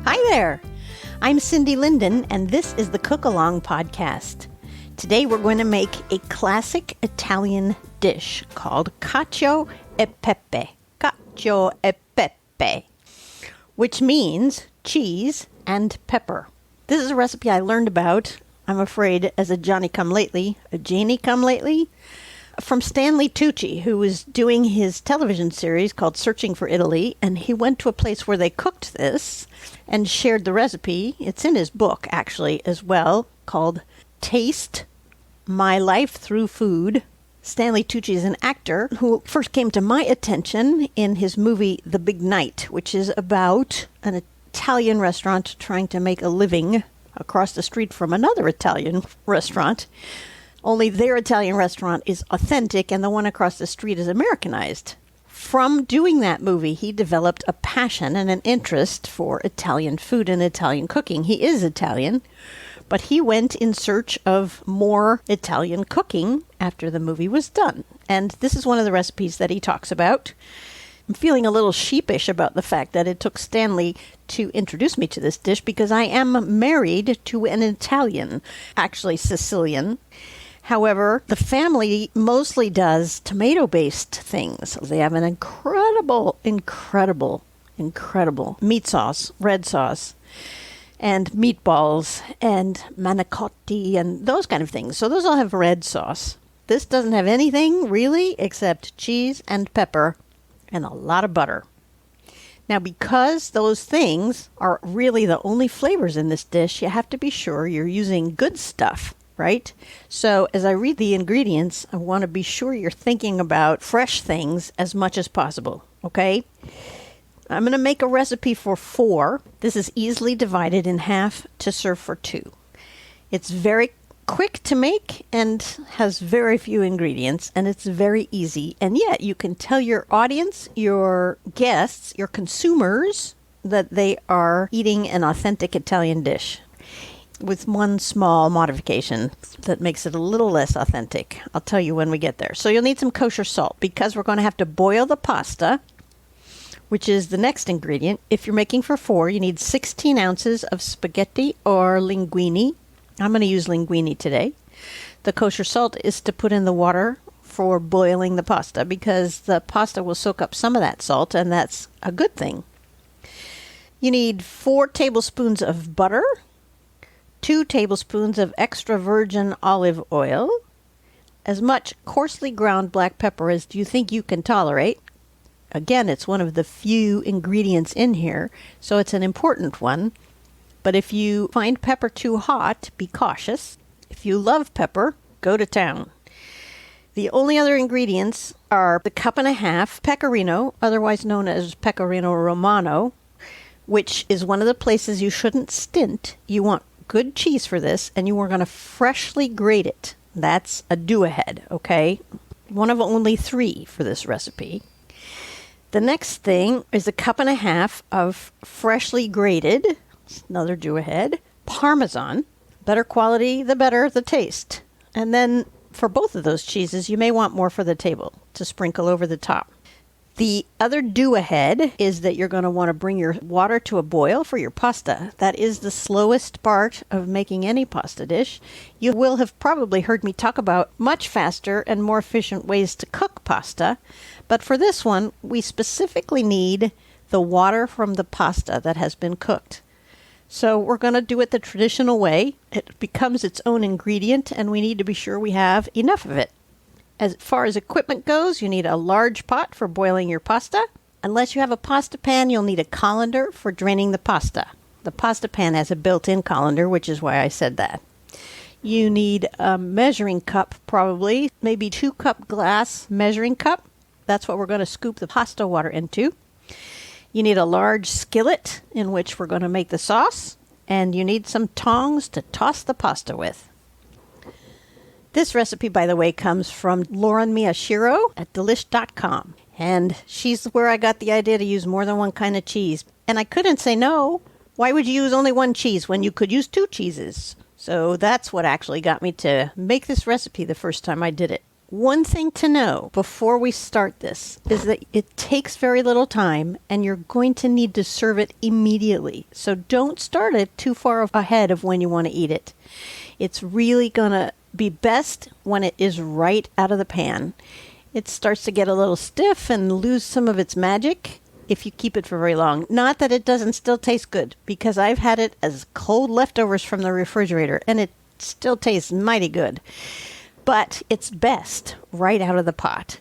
Hi there! I'm Cindy Linden, and this is the Cook Along podcast. Today we're going to make a classic Italian dish called Cacio e Pepe. Cacio e Pepe, which means cheese and pepper. This is a recipe I learned about, I'm afraid, as a Johnny-come-lately, from Stanley Tucci, who was doing his television series called Searching for Italy, and he went to a place where they cooked this and shared the recipe. It's in his book, actually, as well, called Taste My Life Through Food. Stanley Tucci is an actor who first came to my attention in his movie The Big Night, which is about an Italian restaurant trying to make a living across the street from another Italian restaurant. Only their Italian restaurant is authentic and the one across the street is Americanized. From doing that movie, he developed a passion and an interest for Italian food and Italian cooking. He is Italian, but he went in search of more Italian cooking after the movie was done. And this is one of the recipes that he talks about. I'm feeling a little sheepish about the fact that it took Stanley to introduce me to this dish because I am married to an Italian, actually Sicilian. However, the family mostly does tomato-based things. They have an incredible meat sauce, red sauce, and meatballs, and manicotti, and those kind of things. So those all have red sauce. This doesn't have anything, really, except cheese and pepper and a lot of butter. Now, because those things are really the only flavors in this dish, you have to be sure you're using good stuff. Right? So as I read the ingredients, I want to be sure you're thinking about fresh things as much as possible. Okay? I'm going to make a recipe for 4. This is easily divided in half to serve for 2. It's very quick to make and has very few ingredients, and it's very easy. And yet you can tell your audience, your guests, your consumers that they are eating an authentic Italian dish, with one small modification that makes it a little less authentic. I'll tell you when we get there. So you'll need some kosher salt because we're going to have to boil the pasta, which is the next ingredient. If you're making for 4, you need 16 ounces of spaghetti or linguine. I'm going to use linguine today. The kosher salt is to put in the water for boiling the pasta because the pasta will soak up some of that salt, and that's a good thing. You need 4 tablespoons of butter, 2 tablespoons of extra virgin olive oil, as much coarsely ground black pepper as you think you can tolerate. Again, it's one of the few ingredients in here, so it's an important one. But if you find pepper too hot, be cautious. If you love pepper, go to town. The only other ingredients are the 1.5 cups pecorino, otherwise known as pecorino romano, which is one of the places you shouldn't stint. You want good cheese for this, and you are going to freshly grate it. That's a do-ahead, okay? One of only 3 for this recipe. The next thing is a 1.5 cups of freshly grated, another do-ahead, Parmesan. Better quality, the better the taste. And then for both of those cheeses, you may want more for the table to sprinkle over the top. The other do-ahead is that you're going to want to bring your water to a boil for your pasta. That is the slowest part of making any pasta dish. You will have probably heard me talk about much faster and more efficient ways to cook pasta. But for this one, we specifically need the water from the pasta that has been cooked. So we're going to do it the traditional way. It becomes its own ingredient, and we need to be sure we have enough of it. As far as equipment goes, you need a large pot for boiling your pasta. Unless you have a pasta pan, you'll need a colander for draining the pasta. The pasta pan has a built-in colander, which is why I said that. You need a measuring cup, probably, maybe 2-cup glass measuring cup. That's what we're going to scoop the pasta water into. You need a large skillet in which we're going to make the sauce. And you need some tongs to toss the pasta with. This recipe, by the way, comes from Lauren Miyashiro at delish.com. And she's where I got the idea to use more than one kind of cheese. And I couldn't say no. Why would you use only one cheese when you could use 2 cheeses? So that's what actually got me to make this recipe the first time I did it. One thing to know before we start this is that it takes very little time and you're going to need to serve it immediately. So don't start it too far ahead of when you want to eat it. It's really going to be best when it is right out of the pan. It starts to get a little stiff and lose some of its magic if you keep it for very long. Not that it doesn't still taste good, because I've had it as cold leftovers from the refrigerator and it still tastes mighty good. But it's best right out of the pot.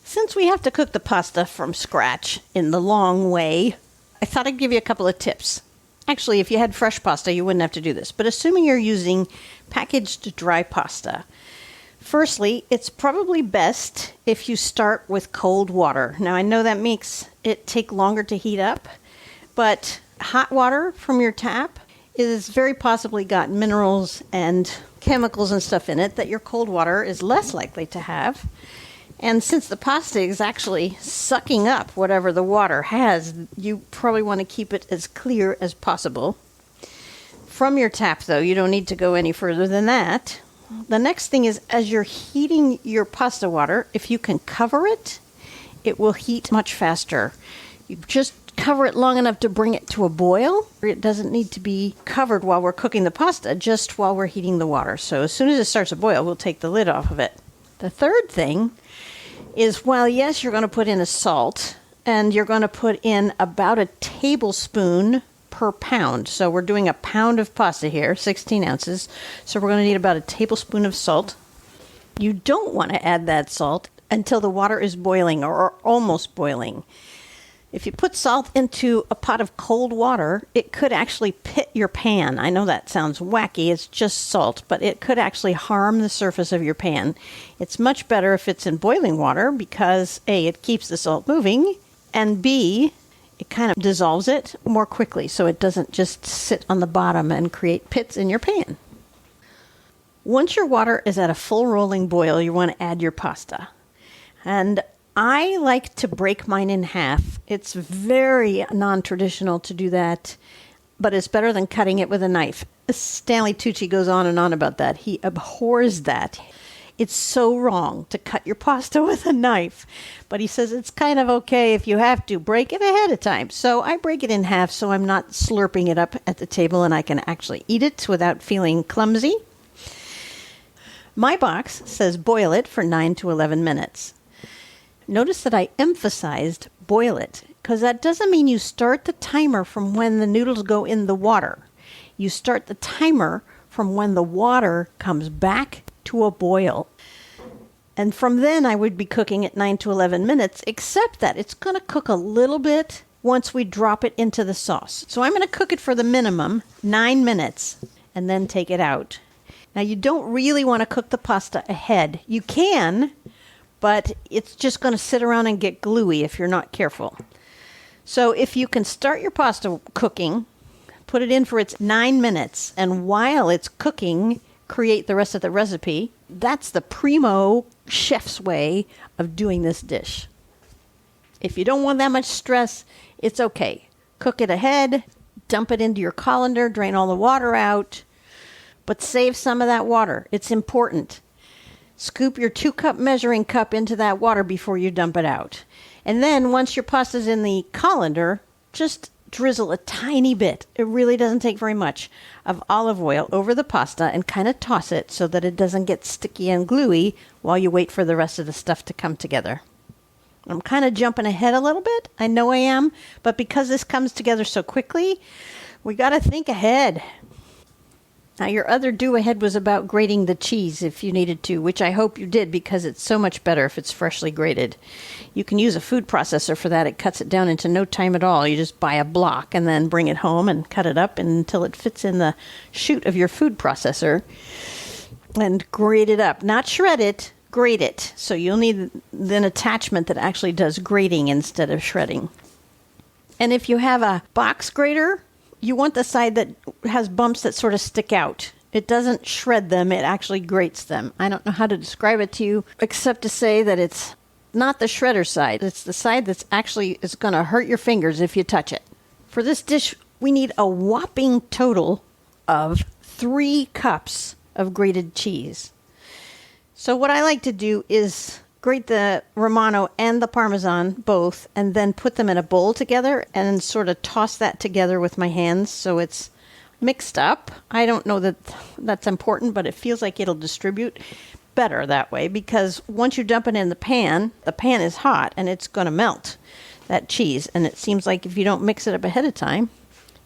Since we have to cook the pasta from scratch in the long way, I thought I'd give you a couple of tips. Actually, if you had fresh pasta, you wouldn't have to do this. But assuming you're using packaged dry pasta, firstly, it's probably best if you start with cold water. Now, I know that makes it take longer to heat up, but hot water from your tap is very possibly got minerals and chemicals and stuff in it that your cold water is less likely to have. And since the pasta is actually sucking up whatever the water has, you probably want to keep it as clear as possible. From your tap, though, you don't need to go any further than that. The next thing is, as you're heating your pasta water, if you can cover it, it will heat much faster. You just cover it long enough to bring it to a boil. It doesn't need to be covered while we're cooking the pasta, just while we're heating the water. So as soon as it starts to boil, we'll take the lid off of it. The third thing is, while yes, you're going to put in a salt, and you're going to put in about a tablespoon per pound. So we're doing a pound of pasta here, 16 ounces. So we're going to need about a tablespoon of salt. You don't want to add that salt until the water is boiling or almost boiling. If you put salt into a pot of cold water, it could actually pit your pan. I know that sounds wacky, it's just salt, but it could actually harm the surface of your pan. It's much better if it's in boiling water because A, it keeps the salt moving, and B, it kind of dissolves it more quickly so it doesn't just sit on the bottom and create pits in your pan. Once your water is at a full rolling boil, you want to add your pasta. And I like to break mine in half. It's very non-traditional to do that, but it's better than cutting it with a knife. Stanley Tucci goes on and on about that. He abhors that. It's so wrong to cut your pasta with a knife, but he says it's kind of okay if you have to. Break it ahead of time. So I break it in half so I'm not slurping it up at the table and I can actually eat it without feeling clumsy. My box says boil it for 9 to 11 minutes. Notice that I emphasized boil it, because that doesn't mean you start the timer from when the noodles go in the water. You start the timer from when the water comes back to a boil. And from then I would be cooking at 9 to 11 minutes, except that it's going to cook a little bit once we drop it into the sauce. So I'm going to cook it for the minimum 9 minutes and then take it out. Now, you don't really want to cook the pasta ahead. You can, but it's just going to sit around and get gluey if you're not careful. So if you can start your pasta cooking, put it in for its 9 minutes, and while it's cooking, create the rest of the recipe, that's the primo chef's way of doing this dish. If you don't want that much stress, it's okay. Cook it ahead, dump it into your colander, drain all the water out, but save some of that water. It's important. Scoop your 2-cup measuring cup into that water before you dump it out. And then once your pasta's in the colander, just drizzle a tiny bit, it really doesn't take very much, of olive oil over the pasta and kind of toss it so that it doesn't get sticky and gluey while you wait for the rest of the stuff to come together. I'm kind of jumping ahead a little bit. I know I am, but because this comes together so quickly, we got to think ahead. Now, your other do ahead was about grating the cheese if you needed to, which I hope you did because it's so much better if it's freshly grated. You can use a food processor for that. It cuts it down into no time at all. You just buy a block and then bring it home and cut it up until it fits in the chute of your food processor and grate it up. Not shred it, grate it. So you'll need an attachment that actually does grating instead of shredding. And if you have a box grater, you want the side that has bumps that sort of stick out. It doesn't shred them, it actually grates them. I don't know how to describe it to you, except to say that it's not the shredder side. It's the side that's actually is going to hurt your fingers if you touch it. For this dish, we need a whopping total of 3 cups of grated cheese. So what I like to do is grate the Romano and the Parmesan both, and then put them in a bowl together and sort of toss that together with my hands so it's mixed up. I don't know that that's important, but it feels like it'll distribute better that way, because once you dump it in the pan is hot and it's going to melt that cheese. And it seems like if you don't mix it up ahead of time,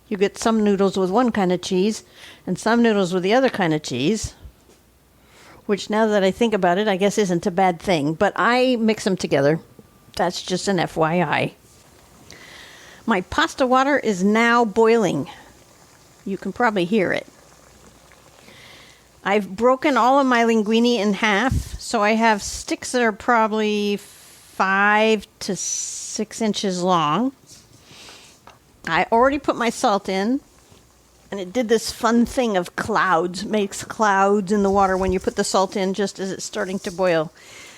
you get some noodles with one kind of cheese and some noodles with the other kind of cheese, which now that I think about it, I guess isn't a bad thing. But I mix them together. That's just an FYI. My pasta water is now boiling. You can probably hear it. I've broken all of my linguine in half, so I have sticks that are probably 5 to 6 inches long. I already put my salt in, and it did this fun thing of clouds, makes clouds in the water when you put the salt in just as it's starting to boil.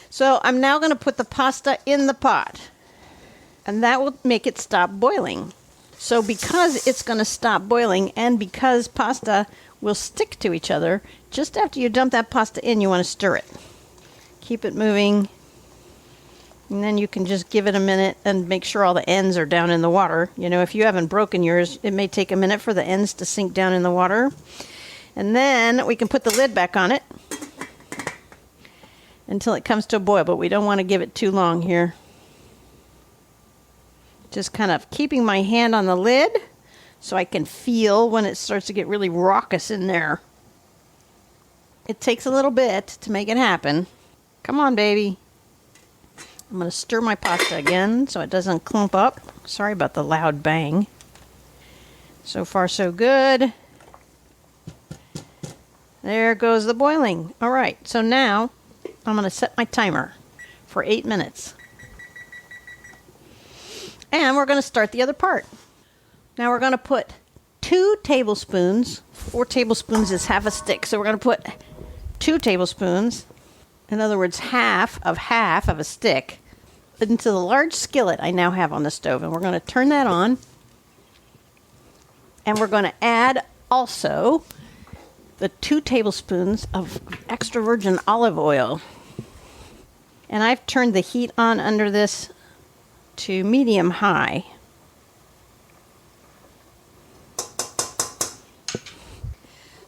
So I'm now going to put the pasta in the pot, and that will make it stop boiling. So because it's going to stop boiling, and because pasta will stick to each other, just after you dump that pasta in, you want to stir it. Keep it moving. And then you can just give it a minute and make sure all the ends are down in the water. You know, if you haven't broken yours, it may take a minute for the ends to sink down in the water. And then we can put the lid back on it until it comes to a boil, but we don't want to give it too long here. Just kind of keeping my hand on the lid so I can feel when it starts to get really raucous in there. It takes a little bit to make it happen. Come on, baby. I'm going to stir my pasta again so it doesn't clump up. Sorry about the loud bang. So far, so good. There goes the boiling. All right, so now I'm going to set my timer for 8 minutes. And we're going to start the other part. Now we're going to put 2 tablespoons. 4 tablespoons is half a stick. So we're going to put 2 tablespoons, in other words, half of a stick, into the large skillet I now have on the stove. And we're going to turn that on. And we're going to add also the 2 tablespoons of extra virgin olive oil. And I've turned the heat on under this to medium high.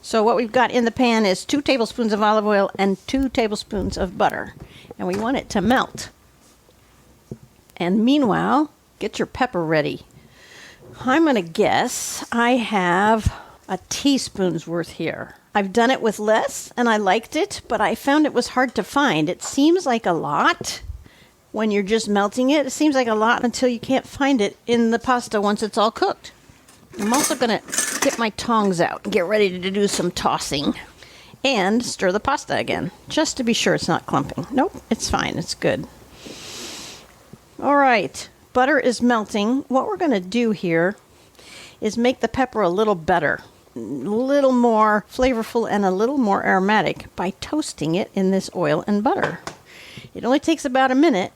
So what we've got in the pan is 2 tablespoons of olive oil and 2 tablespoons of butter. And we want it to melt. And meanwhile, get your pepper ready. I'm going to guess I have a teaspoon's worth here. I've done it with less and I liked it, but I found it was hard to find. It seems like a lot when you're just melting it. It seems like a lot until you can't find it in the pasta once it's all cooked. I'm also going to get my tongs out and get ready to do some tossing and stir the pasta again, just to be sure it's not clumping. Nope, it's fine. It's good. All right, butter is melting. What we're going to do here is make the pepper a little better, a little more flavorful and a little more aromatic by toasting it in this oil and butter. It only takes about a minute,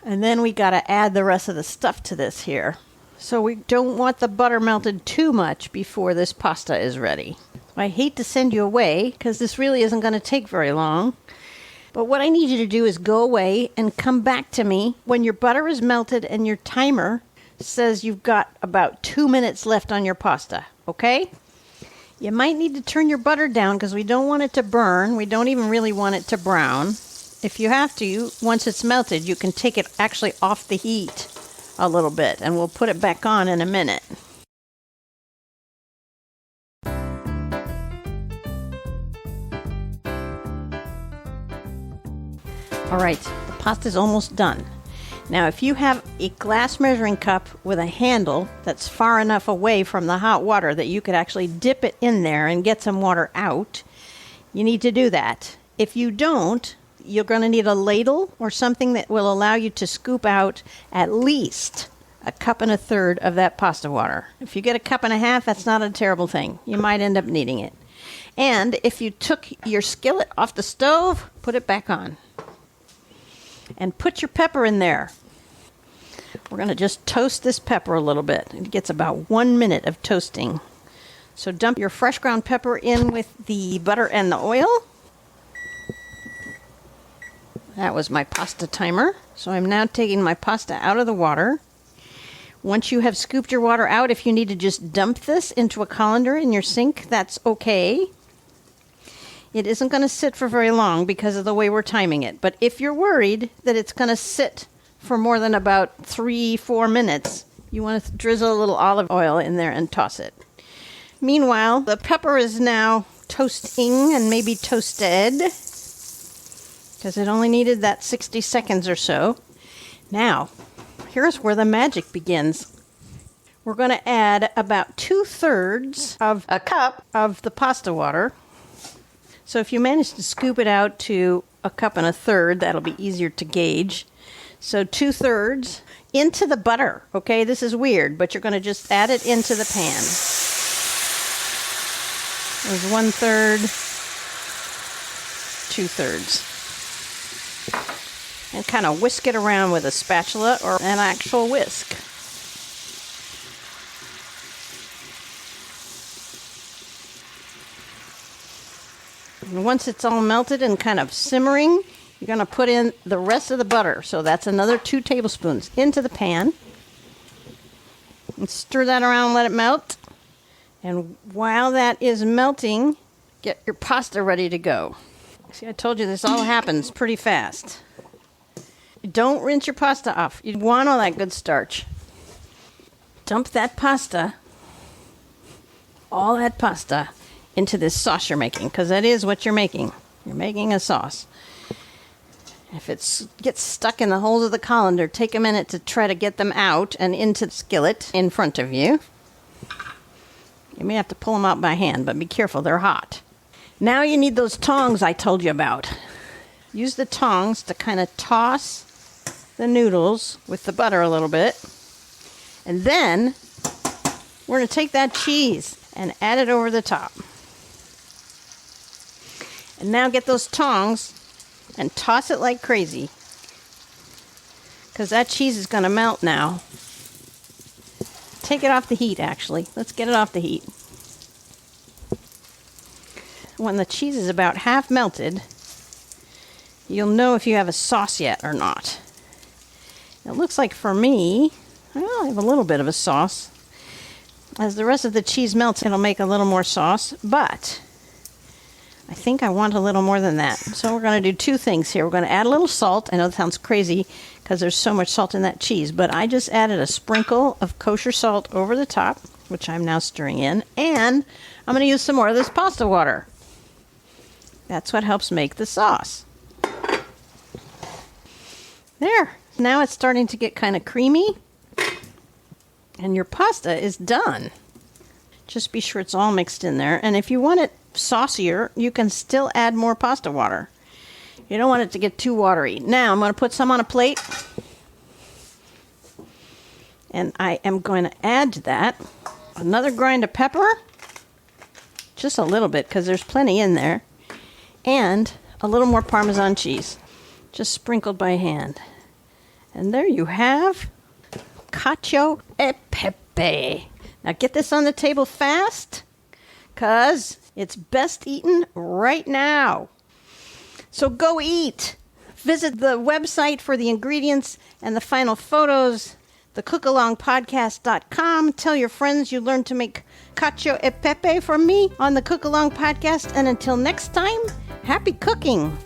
and then we got to add the rest of the stuff to this here. So we don't want the butter melted too much before this pasta is ready. I hate to send you away because this really isn't going to take very long. But what I need you to do is go away and come back to me when your butter is melted and your timer says you've got about 2 minutes left on your pasta, okay? You might need to turn your butter down because we don't want it to burn. We don't even really want it to brown. If you have to, once it's melted, you can take it actually off the heat a little bit, and we'll put it back on in a minute. All right, the pasta is almost done. Now, if you have a glass measuring cup with a handle that's far enough away from the hot water that you could actually dip it in there and get some water out, you need to do that. If you don't, you're going to need a ladle or something that will allow you to scoop out at least 1.33 cups of that pasta water. If you get 1.5 cups, that's not a terrible thing. You might end up needing it. And if you took your skillet off the stove, put it back on. And put your pepper in there. We're going to just toast this pepper a little bit. It gets about 1 minute of toasting. So dump your fresh ground pepper in with the butter and the oil. That was my pasta timer. So I'm now taking my pasta out of the water. Once you have scooped your water out, if you need to just dump this into a colander in your sink, that's okay. It isn't going to sit for very long because of the way we're timing it. But if you're worried that it's going to sit for more than about 3-4 minutes, you want to drizzle a little olive oil in there and toss it. Meanwhile, the pepper is now toasting and maybe toasted because it only needed that 60 seconds or so. Now, here's where the magic begins. We're going to add about 2/3 of a cup of the pasta water. So if you manage to scoop it out to 1 1/4 cups, that'll be easier to gauge. So 2/3 into the butter. Okay, this is weird, but you're going to just add it into the pan. There's 1/3, 2/3. And kind of whisk it around with a spatula or an actual whisk. And once it's all melted and kind of simmering, you're going to put in the rest of the butter. So that's another 2 tablespoons into the pan. And stir that around and let it melt. And while that is melting, get your pasta ready to go. See, I told you this all happens pretty fast. Don't rinse your pasta off. You want all that good starch. Dump that pasta, all that pasta, into this sauce you're making, because that is what you're making. You're making a sauce. If it gets stuck in the holes of the colander, take a minute to try to get them out and into the skillet in front of you. You may have to pull them out by hand, but be careful, they're hot. Now you need those tongs I told you about. Use the tongs to kind of toss the noodles with the butter a little bit. And then we're going to take that cheese and add it over the top. And now get those tongs and toss it like crazy, because that cheese is going to melt now. Take it off the heat, actually. Let's get it off the heat. When the cheese is about half melted, you'll know if you have a sauce yet or not. It looks like for me, well, I have a little bit of a sauce. As the rest of the cheese melts, it'll make a little more sauce, but I think I want a little more than that. So we're going to do 2 things here. We're going to add a little salt. I know that sounds crazy because there's so much salt in that cheese, but I just added a sprinkle of kosher salt over the top, which I'm now stirring in, and I'm going to use some more of this pasta water. That's what helps make the sauce. There. Now it's starting to get kind of creamy, and your pasta is done. Just be sure it's all mixed in there, and if you want it saucier, you can still add more pasta water. You don't want it to get too watery. Now I'm going to put some on a plate, and I am going to add to that another grind of pepper, just a little bit because there's plenty in there, and a little more Parmesan cheese, just sprinkled by hand. And there you have Cacio e Pepe. Now get this on the table fast, because it's best eaten right now. So go eat. Visit the website for the ingredients and the final photos, thecookalongpodcast.com. Tell your friends you learned to make Cacio e Pepe from me on the Cook Along Podcast. And until next time, happy cooking.